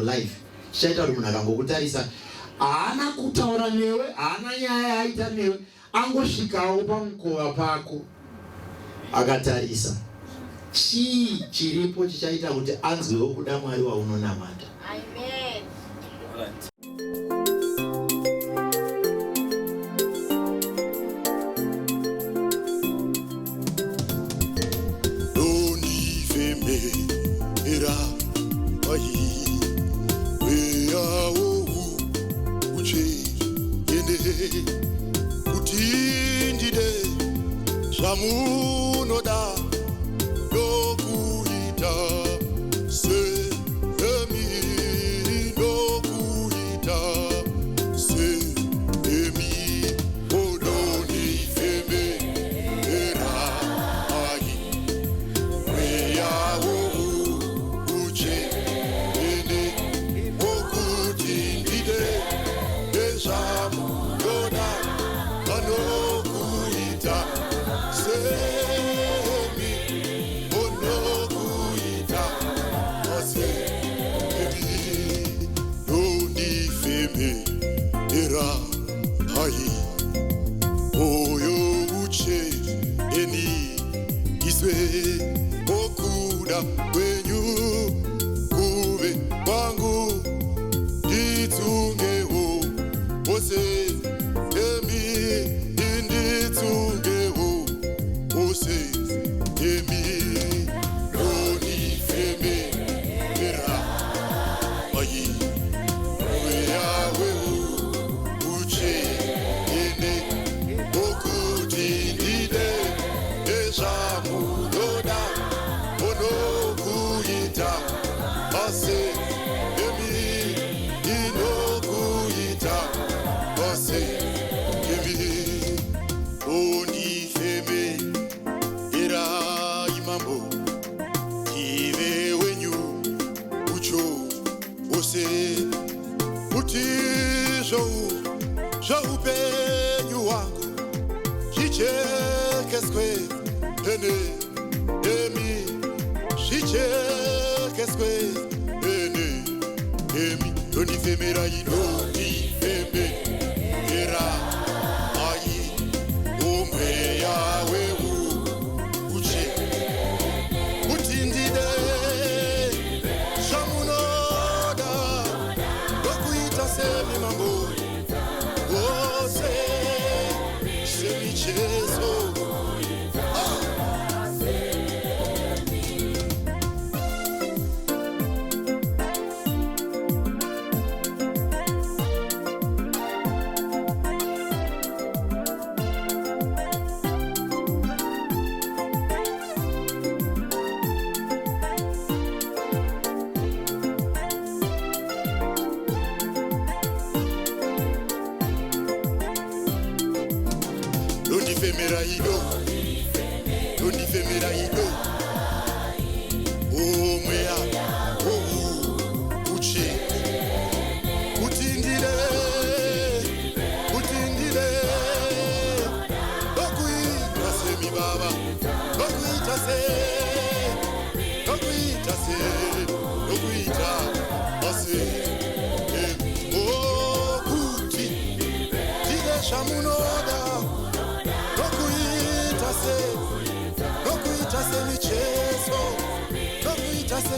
life shaita uri munhu akangokutarisa haana kutaura newe, haana nyaya aita newe, angosvikawo pamukova pako akatarisa. Chii chiripo chichaita kuti anzwewo kuda Mwari waunonamata? Amen. Kutindide shamunoda lokuita se emi lokuita se emi odoni feme era ai weyawo uche ene okutindide shamu okuda wenyu kuve kwangu nditsungewo ose emi nditsungewo ose emi loni feme era ayi weyawe uche ene okutindide ejamu upenyu wangu chichekeswe ene emi chichekeswe ene emi ndonifemera indonifemera ayi umwe yawe uche utindide shamunoda lokuita semi mambo Donifemera ido omwea uche utindile okuita se mi baba okuita se okuti tide shamunoda okuita se michezo, okuita se